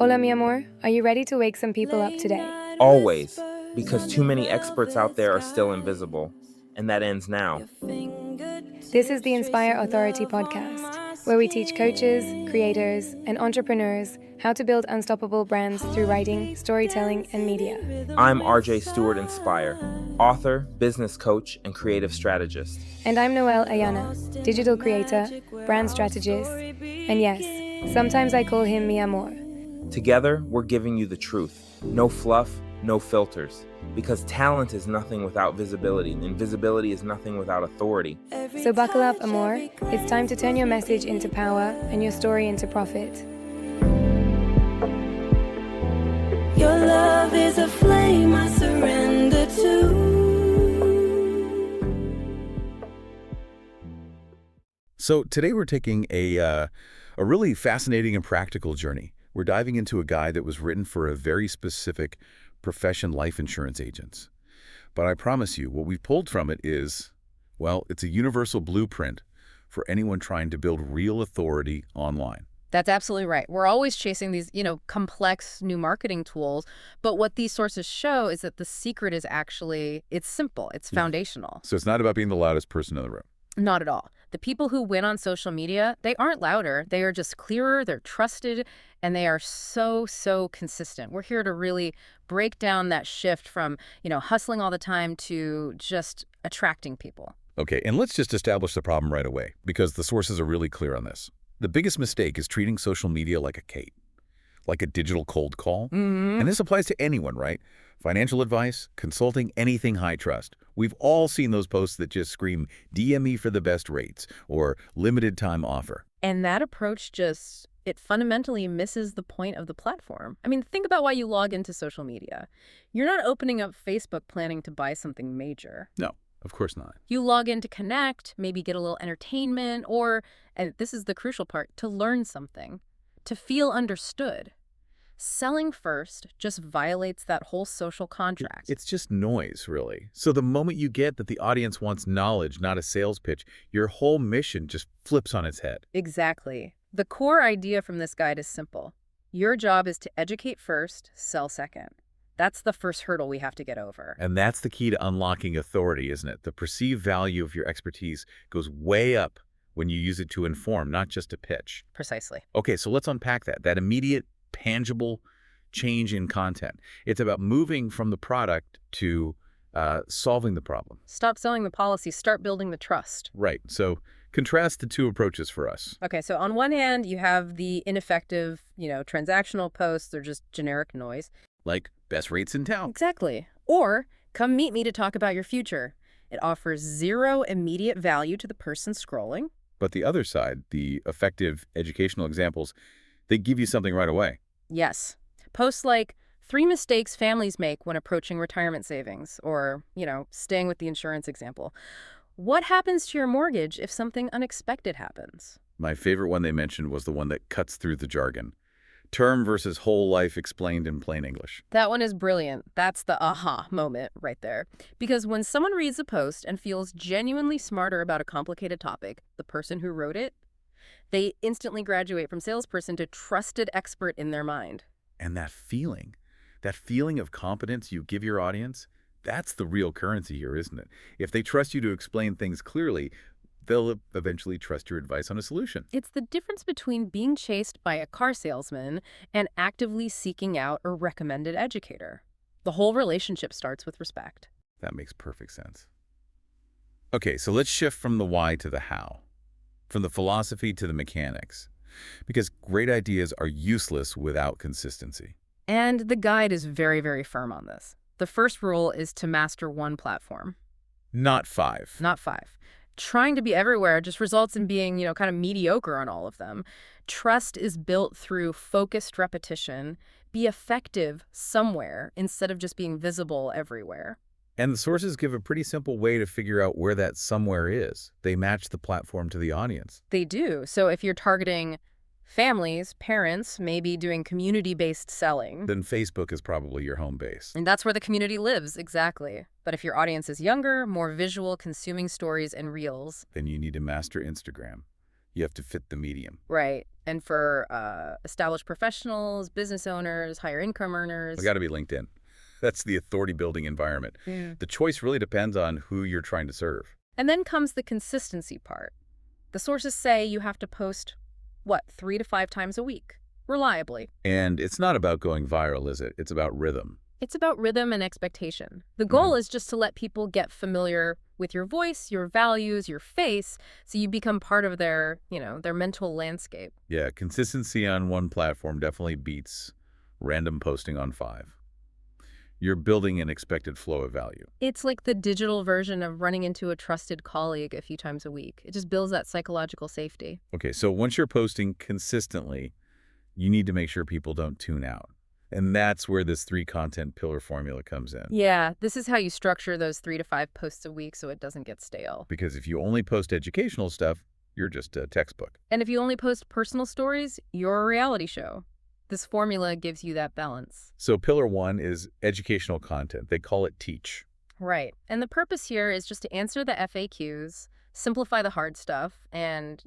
Hola, mi amor. Are you ready to wake some people up today? Always, because too many experts out there are still invisible, and that ends now. This is the Inspire Authority podcast, where we teach coaches, creators, and entrepreneurs how to build unstoppable brands through writing, storytelling, and media. I'm RJ Stewart Inspire, author, business coach, and creative strategist. And I'm Noelle Ayana, digital creator, brand strategist, and yes, sometimes I call him mi amor. Together, we're giving you the truth. No fluff, no filters. Because talent is nothing without visibility, and visibility is nothing without authority. So buckle up, amor. It's time to turn your message into power and your story into profit. Your love is a flame I surrender to. So today we're taking a really fascinating and practical journey. We're diving into a guide that was written for a very specific profession, life insurance agents. But I promise you, what we've pulled from it is, well, it's a universal blueprint for anyone trying to build real authority online. That's absolutely right. We're always chasing these, complex new marketing tools. But what these sources show is that the secret is actually, it's simple. It's foundational. So it's not about being the loudest person in the room. Not at all. The people who win on social media, they aren't louder. They are just clearer, they're trusted, and they are so consistent. We're here to really break down that shift from, hustling all the time to just attracting people. Okay, and let's just establish the problem right away, because the sources are really clear on this. The biggest mistake is treating social media like a Kate, like a digital cold call. And this applies to anyone, right? Financial advice, consulting, anything high trust. We've all seen those posts that just scream, DM me for the best rates, or limited time offer. And that approach it fundamentally misses the point of the platform. I mean, think about why you log into social media. You're not opening up Facebook planning to buy something major. No, of course not. You log in to connect, maybe get a little entertainment, or, and this is the crucial part, to learn something, to feel understood. Selling first just violates that whole social contract. It's just noise, really. So the moment you get that the audience wants knowledge, not a sales pitch, your whole mission just flips on its head. Exactly. The core idea from this guide is simple. Your job is to educate first, sell second. That's the first hurdle we have to get over. And that's the key to unlocking authority, isn't it? The perceived value of your expertise goes way up when you use it to inform, not just to pitch. Precisely. Okay, so let's unpack that immediate, tangible change in content. It's about moving from the product to solving the problem. Stop selling the policy, start building the trust. Right. So contrast the two approaches for us. Okay, so on one hand, you have the ineffective, transactional posts. They're just generic noise. Like best rates in town. Exactly. Or come meet me to talk about your future. It offers zero immediate value to the person scrolling. But the other side, the effective educational examples, they give you something right away. Yes. Posts like 3 mistakes families make when approaching retirement savings, or, staying with the insurance example. What happens to your mortgage if something unexpected happens? My favorite one they mentioned was the one that cuts through the jargon. Term versus whole life explained in plain English. That one is brilliant. That's the aha moment right there. Because when someone reads a post and feels genuinely smarter about a complicated topic, the person who wrote it, they instantly graduate from salesperson to trusted expert in their mind. And that feeling of competence you give your audience, that's the real currency here, isn't it? If they trust you to explain things clearly, they'll eventually trust your advice on a solution. It's the difference between being chased by a car salesman and actively seeking out a recommended educator. The whole relationship starts with respect. That makes perfect sense. Okay, so let's shift from the why to the how, from the philosophy to the mechanics, because great ideas are useless without consistency. And the guide is very firm on this. The first rule is to master one platform. Not 5. Not 5. Trying to be everywhere just results in being, kind of mediocre on all of them. Trust is built through focused repetition. Be effective somewhere instead of just being visible everywhere. And the sources give a pretty simple way to figure out where that somewhere is. They match the platform to the audience. They do. So if you're targeting families, parents, maybe doing community-based selling, then Facebook is probably your home base. And that's where the community lives, exactly. But if your audience is younger, more visual, consuming stories and reels, then you need to master Instagram. You have to fit the medium. Right. And for established professionals, business owners, higher income earners. It's got to be LinkedIn. That's the authority-building environment. Yeah. The choice really depends on who you're trying to serve. And then comes the consistency part. The sources say you have to post, 3 to 5 times a week, reliably. And it's not about going viral, is it? It's about rhythm. It's about rhythm and expectation. The goal is just to let people get familiar with your voice, your values, your face, so you become part of their mental landscape. Yeah, consistency on one platform definitely beats random posting on 5. You're building an expected flow of value. It's like the digital version of running into a trusted colleague a few times a week. It just builds that psychological safety. Okay, so once you're posting consistently, you need to make sure people don't tune out. And that's where this 3 content pillar formula comes in. Yeah, this is how you structure those 3 to 5 posts a week so it doesn't get stale. Because if you only post educational stuff, you're just a textbook. And if you only post personal stories, you're a reality show. This formula gives you that balance. So pillar 1 is educational content. They call it Teach. Right. And the purpose here is just to answer the FAQs, simplify the hard stuff, and,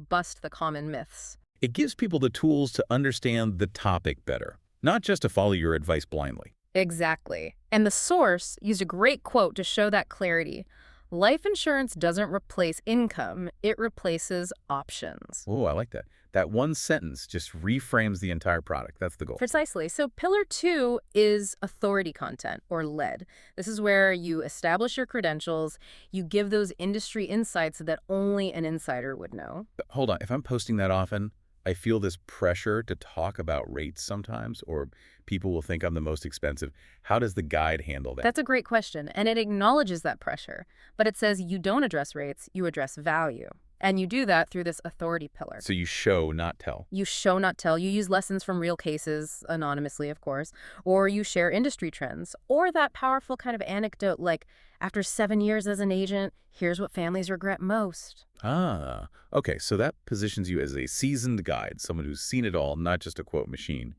bust the common myths. It gives people the tools to understand the topic better, not just to follow your advice blindly. Exactly. And the source used a great quote to show that clarity. Life insurance doesn't replace income, it replaces options. Oh, I like that. That one sentence just reframes the entire product. That's the goal. Precisely. So pillar 2 is authority content, or lead. This is where you establish your credentials, you give those industry insights that only an insider would know. But hold on, if I'm posting that often, I feel this pressure to talk about rates sometimes, or people will think I'm the most expensive. How does the guide handle that? That's a great question, and it acknowledges that pressure. But it says you don't address rates, you address value. And you do that through this authority pillar. So you show, not tell. You show, not tell. You use lessons from real cases, anonymously, of course, or you share industry trends, or that powerful kind of anecdote like, after 7 years as an agent, here's what families regret most. Ah, okay, so that positions you as a seasoned guide, someone who's seen it all, not just a quote machine.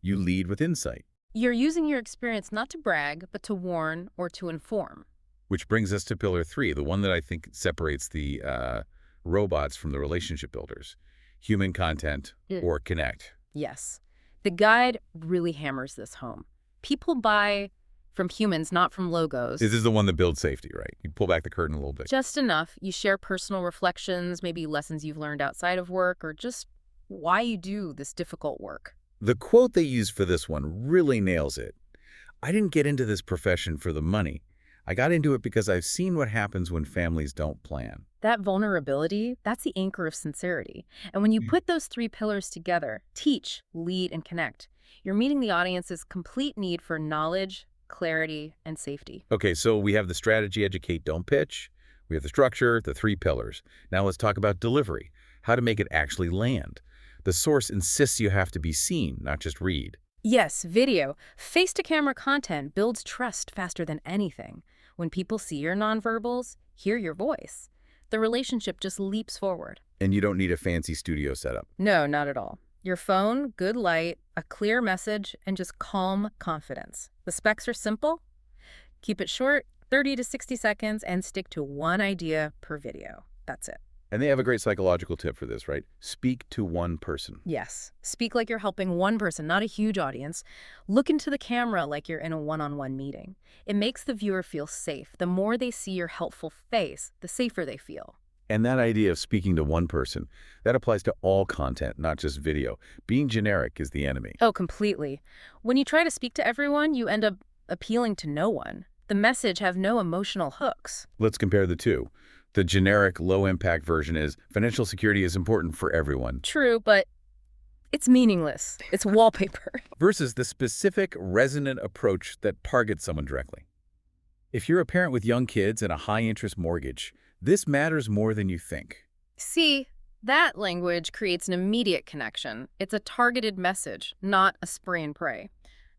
You lead with insight. You're using your experience not to brag, but to warn or to inform. Which brings us to pillar 3, the one that I think separates the robots from the relationship builders. Human content or connect. Yes. The guide really hammers this home. People buy from humans, not from logos. This is the one that builds safety, right? You pull back the curtain a little bit. Just enough. You share personal reflections, maybe lessons you've learned outside of work, or just why you do this difficult work. The quote they use for this one really nails it. I didn't get into this profession for the money. I got into it because I've seen what happens when families don't plan. That vulnerability, that's the anchor of sincerity. And when you put those 3 pillars together, teach, lead, and connect, you're meeting the audience's complete need for knowledge, clarity, and safety. Okay, so we have the strategy, educate, don't pitch. We have the structure, the 3 pillars. Now let's talk about delivery, how to make it actually land. The source insists you have to be seen, not just read. Yes, video. Face-to-camera content builds trust faster than anything. When people see your nonverbals, hear your voice, the relationship just leaps forward. And you don't need a fancy studio setup. No, not at all. Your phone, good light, a clear message, and just calm confidence. The specs are simple. Keep it short, 30 to 60 seconds, and stick to one idea per video. That's it. And they have a great psychological tip for this, right? Speak to one person. Yes. Speak like you're helping one person, not a huge audience. Look into the camera like you're in a one-on-one meeting. It makes the viewer feel safe. The more they see your helpful face, the safer they feel. And that idea of speaking to one person, that applies to all content, not just video. Being generic is the enemy. Oh, completely. When you try to speak to everyone, you end up appealing to no one. The message have no emotional hooks. Let's compare the two. The generic, low-impact version is financial security is important for everyone. True, but it's meaningless. It's wallpaper. Versus the specific, resonant approach that targets someone directly. If you're a parent with young kids and a high-interest mortgage, this matters more than you think. See, that language creates an immediate connection. It's a targeted message, not a spray and pray.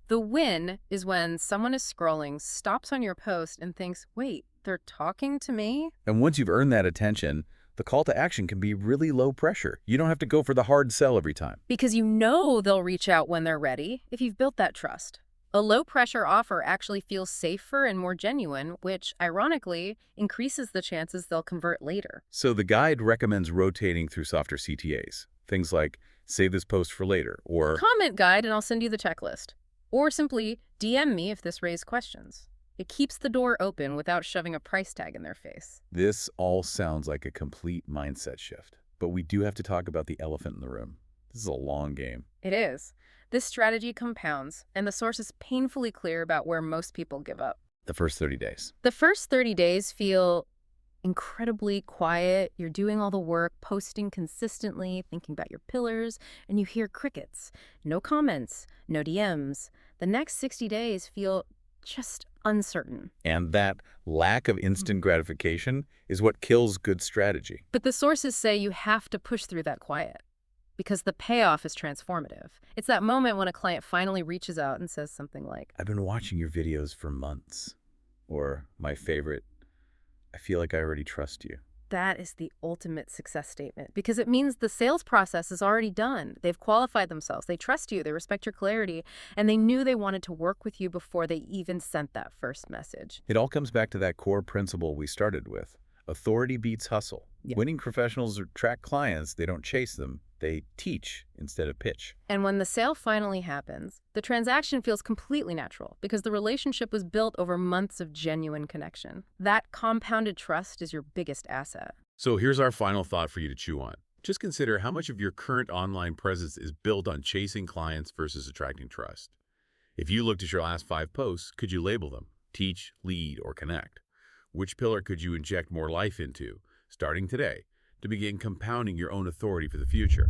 The win is when someone is scrolling, stops on your post, and thinks, wait, they're talking to me? And once you've earned that attention, the call to action can be really low pressure. You don't have to go for the hard sell every time. Because you know they'll reach out when they're ready if you've built that trust. A low-pressure offer actually feels safer and more genuine, which, ironically, increases the chances they'll convert later. So the guide recommends rotating through softer CTAs. Things like save this post for later, or Comment guide and I'll send you the checklist. Or simply DM me if this raised questions. It keeps the door open without shoving a price tag in their face. this all sounds like a complete mindset shift. But we do have to talk about the elephant in the room. This is a long game. It is. This strategy compounds, and the source is painfully clear about where most people give up. The first 30 days. The first 30 days feel incredibly quiet. You're doing all the work, posting consistently, thinking about your pillars, and you hear crickets. No comments, no DMs. The next 60 days feel just uncertain. And that lack of instant gratification is what kills good strategy. But the sources say you have to push through that quiet because the payoff is transformative. It's that moment when a client finally reaches out and says something like, I've been watching your videos for months. Or, my favorite, I feel like I already trust you. that is the ultimate success statement because it means the sales process is already done. They've qualified themselves. They trust you. They respect your clarity. And they knew they wanted to work with you before they even sent that first message. It all comes back to that core principle we started with. Authority beats hustle. Yeah. Winning professionals attract clients. They don't chase them. They teach instead of pitch. And when the sale finally happens, the transaction feels completely natural because the relationship was built over months of genuine connection. That compounded trust is your biggest asset. So here's our final thought for you to chew on. Just consider how much of your current online presence is built on chasing clients versus attracting trust. If you looked at your last 5 posts, could you label them? Teach, lead, or connect? Which pillar could you inject more life into, starting today, to begin compounding your own authority for the future?